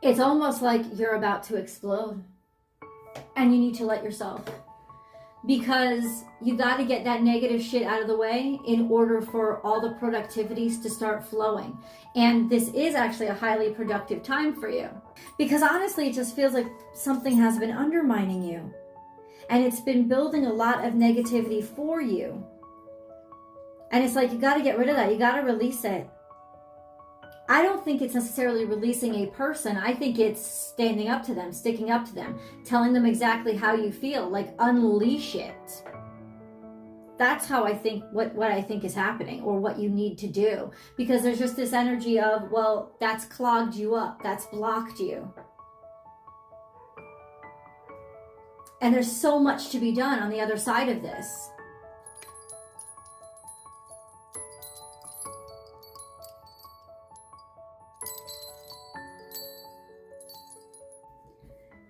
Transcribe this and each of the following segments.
It's almost like you're about to explode and you need to let yourself, because you got to get that negative shit out of the way in order for all the productivities to start flowing. And this is actually a highly productive time for you, because honestly, it just feels like something has been undermining you and it's been building a lot of negativity for you. And it's like, you got to get rid of that. You got to release it. I don't think it's necessarily releasing a person. I think it's standing up to them, sticking up to them, telling them exactly how you feel, like unleash it. That's how I think, what I think is happening, or what you need to do. Because there's just this energy of, well, that's clogged you up, that's blocked you. And there's so much to be done on the other side of this.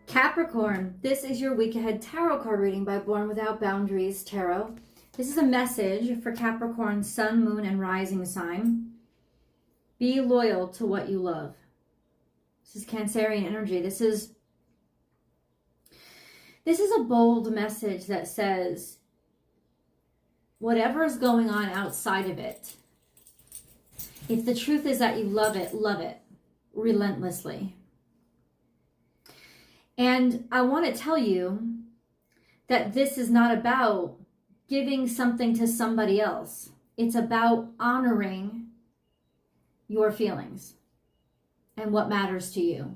Capricorn, this is your week ahead tarot card reading by Born Without Boundaries Tarot. This is a message for Capricorn, sun, moon, and rising sign. Be loyal to what you love. This is Cancerian energy. This is a bold message that says, whatever is going on outside of it, if the truth is that you love it relentlessly. And I want to tell you that this is not about giving something to somebody else. It's about honoring your feelings and what matters to you.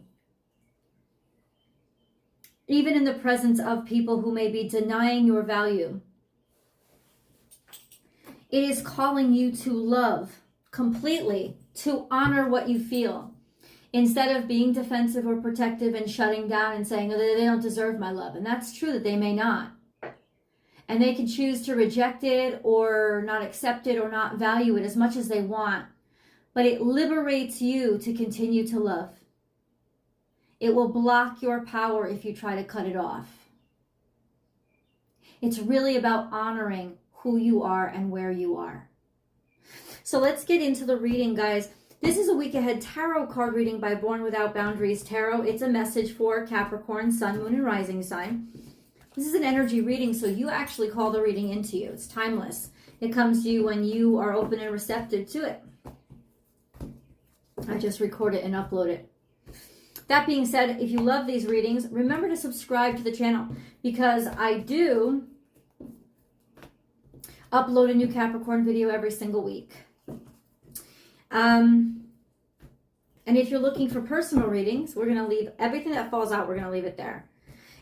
Even in the presence of people who may be denying your value, it is calling you to love completely, to honor what you feel. Instead of being defensive or protective and shutting down and saying, oh, they don't deserve my love. And that's true that they may not. And they can choose to reject it or not accept it or not value it as much as they want. But it liberates you to continue to love. It will block your power if you try to cut it off. It's really about honoring who you are and where you are. So let's get into the reading, guys. This is a week ahead tarot card reading by Born Without Boundaries Tarot. It's a message for Capricorn, sun, moon, and rising sign. This is an energy reading, so you actually call the reading into you. It's timeless. It comes to you when you are open and receptive to it. I just record it and upload it. That being said, if you love these readings, remember to subscribe to the channel, because I do upload a new Capricorn video every single week. And if you're looking for personal readings, we're going to leave everything that falls out. We're going to leave it there.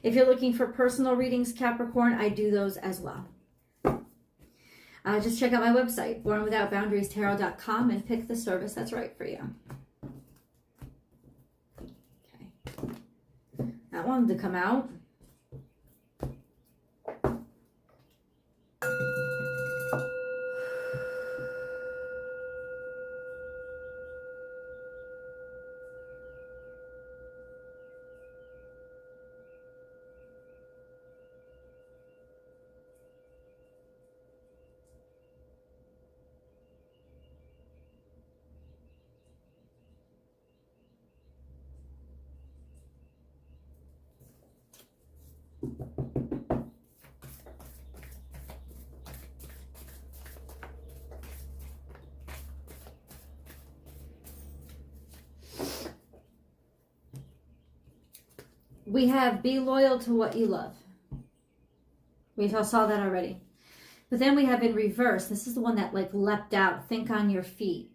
If you're looking for personal readings, Capricorn, I do those as well. Just check out my website, bornwithoutboundariestarot.com, and pick the service that's right for you. Okay. That wanted to come out. We have be loyal to what you love. We saw that already. But then we have in reverse. This is the one that like leapt out. Think on your feet.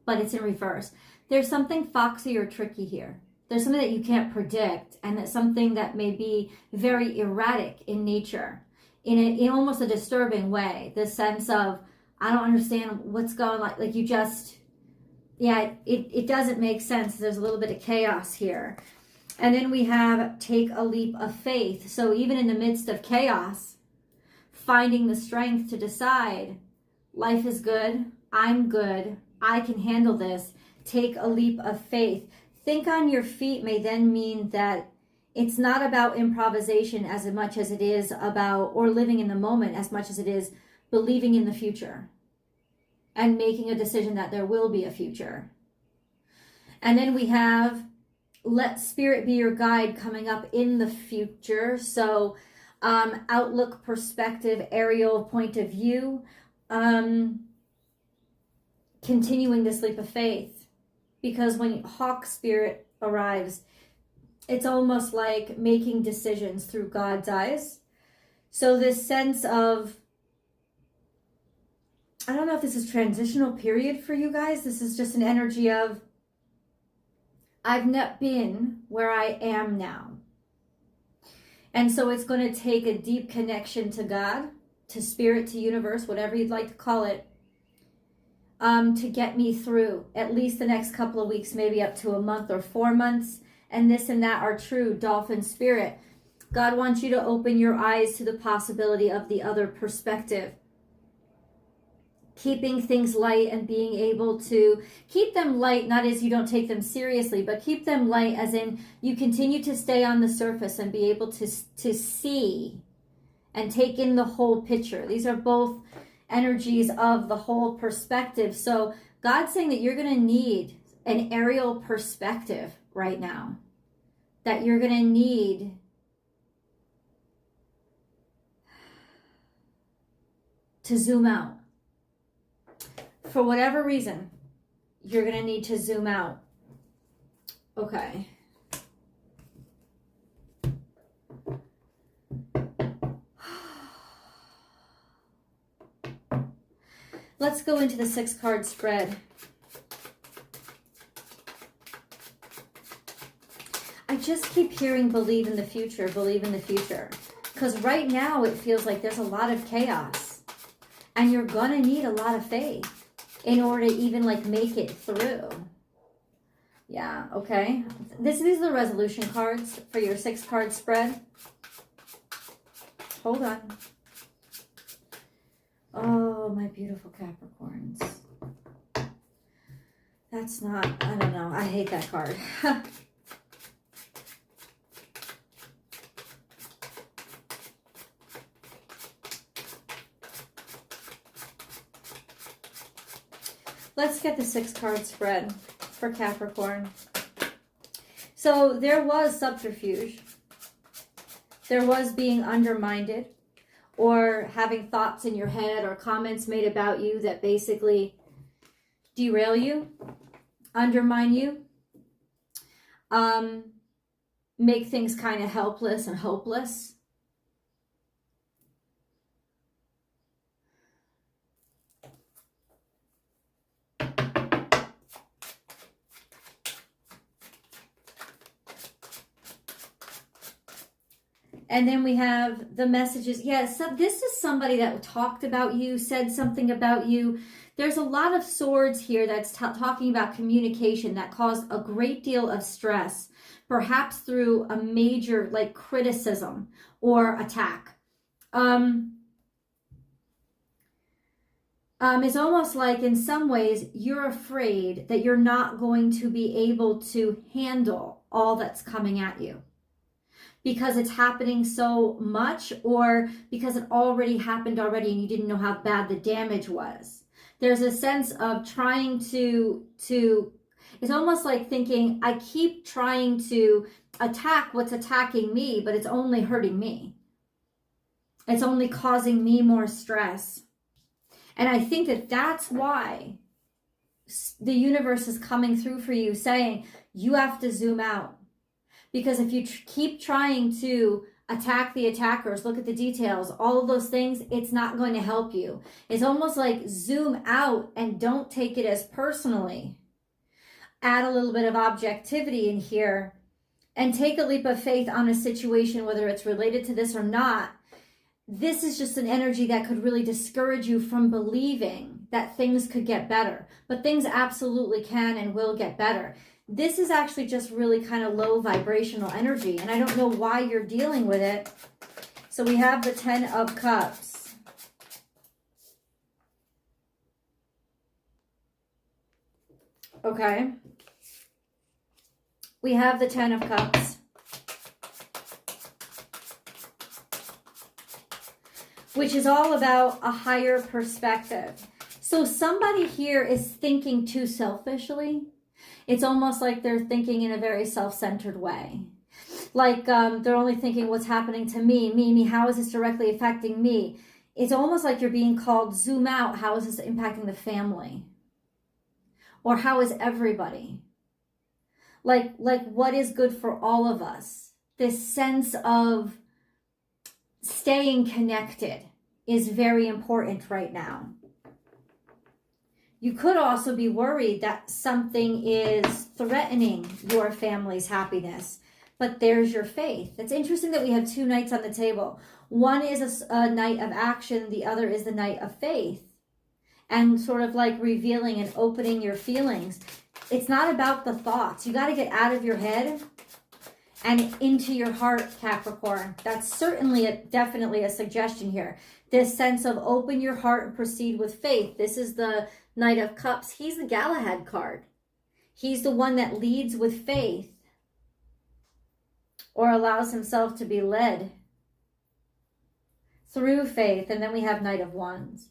But it's in reverse. There's something foxy or tricky here. There's something that you can't predict, and that's something that may be very erratic in nature, in almost a disturbing way. The sense of, I don't understand what's going on. Like you just, yeah, it doesn't make sense. There's a little bit of chaos here. And then we have take a leap of faith. So even in the midst of chaos, finding the strength to decide, life is good, I'm good, I can handle this. Take a leap of faith. Think on your feet may then mean that it's not about improvisation as much as it is about, or living in the moment as much as it is believing in the future and making a decision that there will be a future. And then we have let spirit be your guide coming up in the future. So outlook, perspective, aerial point of view, continuing this leap of faith. Because when hawk spirit arrives, it's almost like making decisions through God's eyes. So this sense of, I don't know if this is transitional period for you guys. This is just an energy of, I've not been where I am now. And so it's going to take a deep connection to God, to spirit, to universe, whatever you'd like to call it, to get me through at least the next couple of weeks, maybe up to a month or 4 months. And this and that are true, dolphin spirit. God wants you to open your eyes to the possibility of the other perspective. Keeping things light and being able to keep them light, not as you don't take them seriously, but keep them light as in you continue to stay on the surface and be able to see and take in the whole picture. These are both energies of the whole perspective. So God's saying that you're going to need an aerial perspective right now, that you're going to need to zoom out. For whatever reason, you're going to need to zoom out. Okay. Let's go into the 6-card spread. I just keep hearing believe in the future, believe in the future. Because right now it feels like there's a lot of chaos. And you're going to need a lot of faith in order to even like make it through. Yeah, okay. These are the resolution cards for your 6-card spread. Hold on. Oh, my beautiful Capricorns. That's not, I don't know. I hate that card. Let's get the 6-card spread for Capricorn. So there was subterfuge. There was being undermined or having thoughts in your head or comments made about you that basically derail you, undermine you, make things kind of helpless and hopeless. And then we have the messages. Yes, so this is somebody that talked about you, said something about you. There's a lot of swords here that's talking about communication that caused a great deal of stress, perhaps through a major like criticism or attack. It's almost like in some ways you're afraid that you're not going to be able to handle all that's coming at you, because it's happening so much, or because it already happened already and you didn't know how bad the damage was. There's a sense of trying to it's almost like thinking, I keep trying to attack what's attacking me, but it's only hurting me. It's only causing me more stress. And I think that that's why the universe is coming through for you, saying you have to zoom out. Because if you keep trying to attack the attackers, look at the details, all of those things, it's not going to help you. It's almost like zoom out and don't take it as personally. Add a little bit of objectivity in here and take a leap of faith on a situation, whether it's related to this or not. This is just an energy that could really discourage you from believing that things could get better. But things absolutely can and will get better. This is actually just really kind of low vibrational energy, and I don't know why you're dealing with it. So we have the 10 of Cups. Okay. We have the 10 of Cups. Which is all about a higher perspective. So somebody here is thinking too selfishly. It's almost like they're thinking in a very self-centered way. Like they're only thinking what's happening to me, how is this directly affecting me? It's almost like you're being called, zoom out, how is this impacting the family? Or how is everybody? Like what is good for all of us? This sense of staying connected is very important right now. You could also be worried that something is threatening your family's happiness, but there's your faith. It's interesting that we have two knights on the table. One is a knight of action, the other is the knight of faith, and sort of like revealing and opening your feelings. It's not about the thoughts. You got to get out of your head and into your heart, Capricorn. That's certainly definitely a suggestion here. This sense of open your heart and proceed with faith. This is the Knight of Cups. He's the Galahad card. He's the one that leads with faith or allows himself to be led through faith. And then we have Knight of Wands.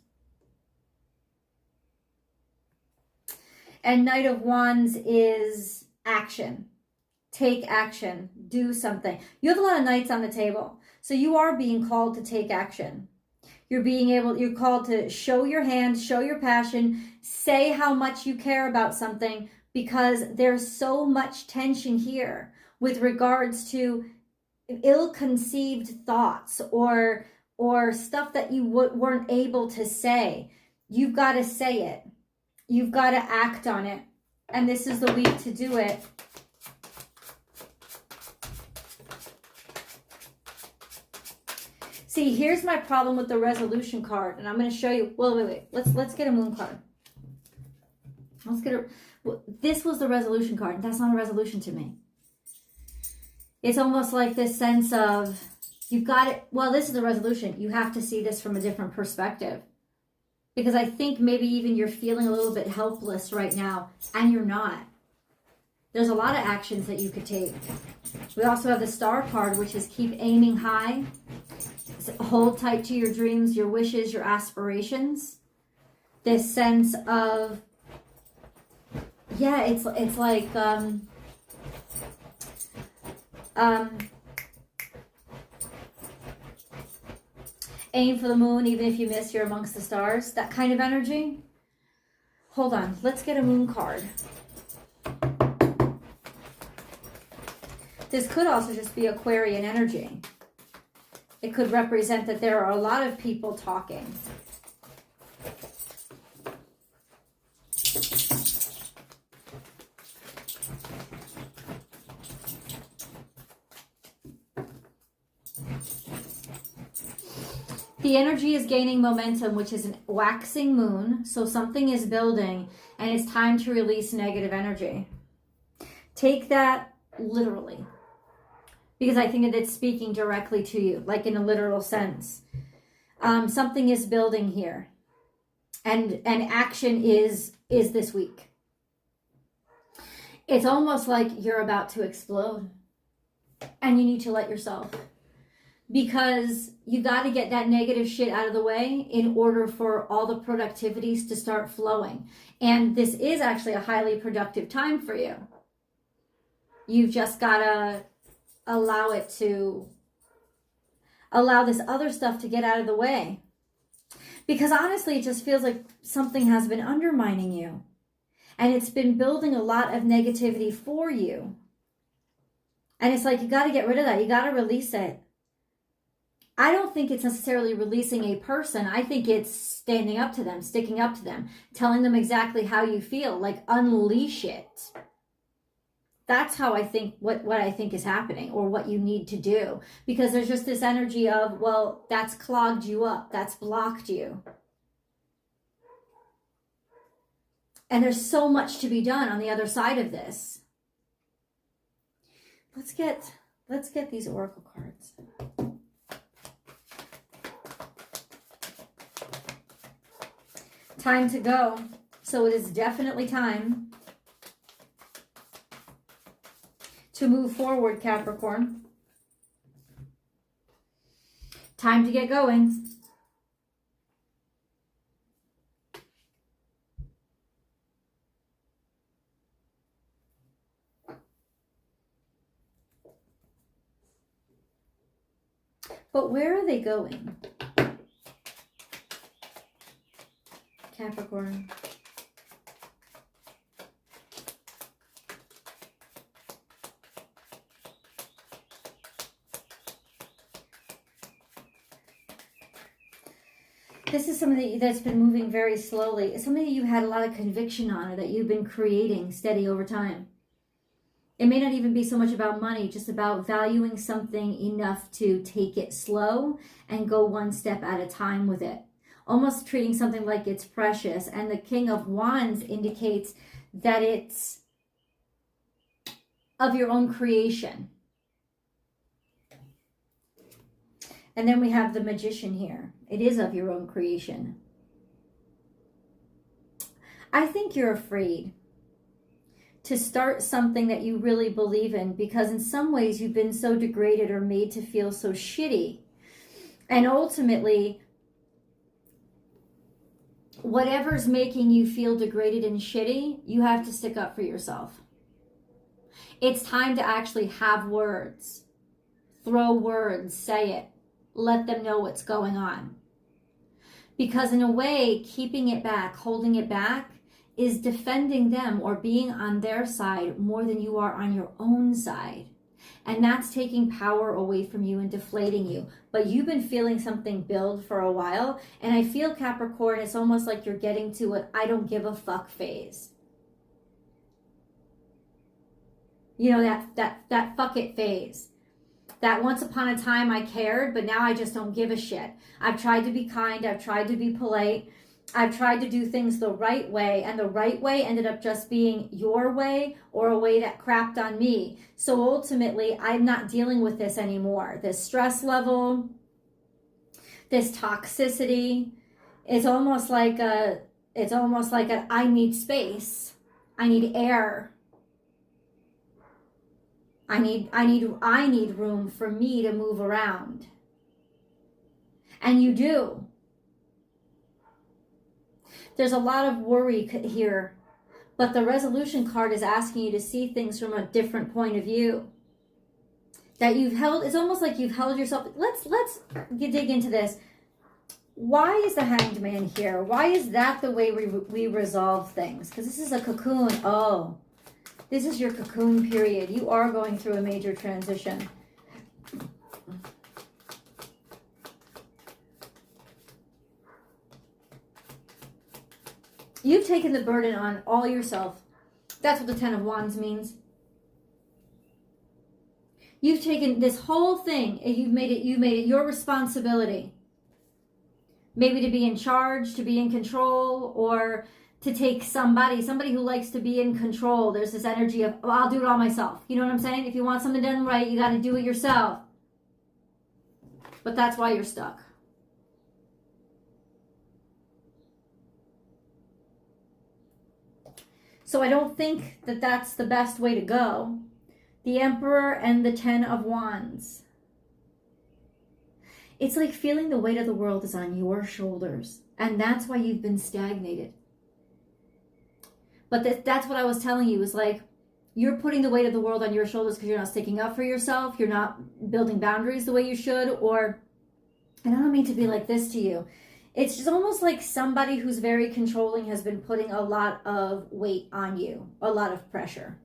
And Knight of Wands is action. Take action. Do something. You have a lot of knights on the table. So you are being called to take action. You're called to show your hand, show your passion, say how much you care about something, because there's so much tension here with regards to ill-conceived thoughts or stuff that you weren't able to say. You've got to say it. You've got to act on it. And this is the week to do it. See, here's my problem with the resolution card, and I'm going to show you. Well, wait. Let's get a moon card. Let's get a. This was the resolution card. That's not a resolution to me. It's almost like this sense of you've got it. Well, this is the resolution. You have to see this from a different perspective, because I think maybe even you're feeling a little bit helpless right now, and you're not. There's a lot of actions that you could take. We also have the Star card, which is keep aiming high. Hold tight to your dreams, your wishes, your aspirations. This sense of, yeah, it's like aim for the moon, even if you miss, you're amongst the stars. That kind of energy. Hold on, let's get a moon card. This could also just be Aquarian energy. It could represent that there are a lot of people talking. The energy is gaining momentum, which is an waxing moon. So something is building, and it's time to release negative energy. Take that literally, because I think that it's speaking directly to you, like in a literal sense. Something is building here, and action is this week. It's almost like you're about to explode, and you need to let yourself, because you got to get that negative shit out of the way in order for all the productivities to start flowing. And this is actually a highly productive time for you. You've just got to allow this other stuff to get out of the way. Because honestly, it just feels like something has been undermining you. And it's been building a lot of negativity for you. And it's like, you got to get rid of that. You got to release it. I don't think it's necessarily releasing a person. I think it's standing up to them, sticking up to them, telling them exactly how you feel, like unleash it. That's how I think, what I think is happening, or what you need to do. Because there's just this energy of, well, that's clogged you up. That's blocked you. And there's so much to be done on the other side of this. Let's get these oracle cards. Time to go. So it is definitely time to move forward, Capricorn. Time to get going. But where are they going? Capricorn. This is something that's been moving very slowly. It's something that you had a lot of conviction on, or that you've been creating steady over time. It may not even be so much about money, just about valuing something enough to take it slow and go one step at a time with it. Almost treating something like it's precious. And the King of Wands indicates that it's of your own creation. And then we have the Magician here. It is of your own creation. I think you're afraid to start something that you really believe in, because in some ways you've been so degraded or made to feel so shitty. And ultimately, whatever's making you feel degraded and shitty, you have to stick up for yourself. It's time to actually have words. Throw words, say it. Let them know what's going on. Because in a way, keeping it back, holding it back, is defending them or being on their side more than you are on your own side. And that's taking power away from you and deflating you. But you've been feeling something build for a while. And I feel, Capricorn, it's almost like you're getting to an I don't give a fuck phase. You know, that fuck it phase. That once upon a time I cared, but now I just don't give a shit. I've tried to be kind. I've tried to be polite. I've tried to do things the right way, and the right way ended up just being your way or a way that crapped on me. So ultimately, I'm not dealing with this anymore. This stress level, this toxicity, it's almost like a I need space. I need air. I need room for me to move around. And you do. There's a lot of worry here, but the resolution card is asking you to see things from a different point of view. That you've held, it's almost like you've held yourself. Let's dig into this. Why is the Hanged Man here? Why is that the way we resolve things? Because this is a cocoon. Oh, this is your cocoon period. You are going through a major transition. You've taken the burden on all yourself. That's what the Ten of Wands means. You've taken this whole thing and you've made it your responsibility. Maybe to be in charge, to be in control, or to take somebody who likes to be in control. There's this energy of, oh, I'll do it all myself. You know what I'm saying? If you want something done right, you got to do it yourself. But that's why you're stuck. So I don't think that that's the best way to go. The Emperor and the Ten of Wands. It's like feeling the weight of the world is on your shoulders. And that's why you've been stagnated. But that's what I was telling you, is like, you're putting the weight of the world on your shoulders because you're not sticking up for yourself. You're not building boundaries the way you should. Or, and I don't mean to be like this to you. It's just almost like somebody who's very controlling has been putting a lot of weight on you, a lot of pressure.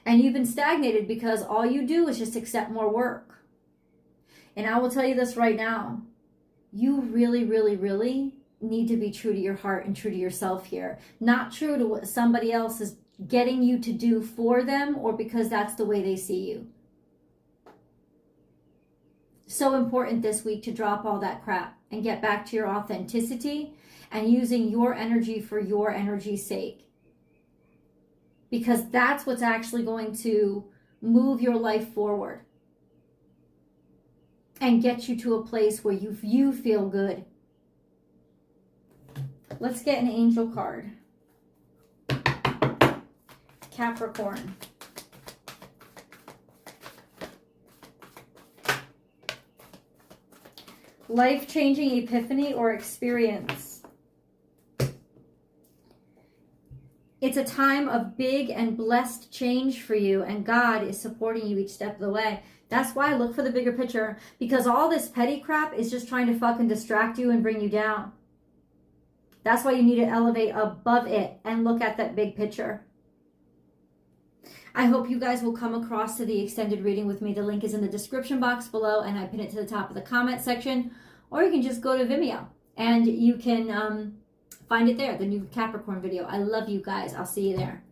And you've been stagnated because all you do is just accept more work. And I will tell you this right now. You really, really, really need to be true to your heart and true to yourself here. Not true to what somebody else is getting you to do for them or because that's the way they see you. So important this week to drop all that crap and get back to your authenticity and using your energy for your energy's sake. Because that's what's actually going to move your life forward and get you to a place where you feel good. Let's get an angel card. Capricorn. Life-changing epiphany or experience. It's a time of big and blessed change for you, and God is supporting you each step of the way. That's why I look for the bigger picture, because all this petty crap is just trying to fucking distract you and bring you down. That's why you need to elevate above it and look at that big picture. I hope you guys will come across to the extended reading with me. The link is in the description box below, and I pin it to the top of the comment section. Or you can just go to Vimeo, and you can find it there, the new Capricorn video. I love you guys. I'll see you there.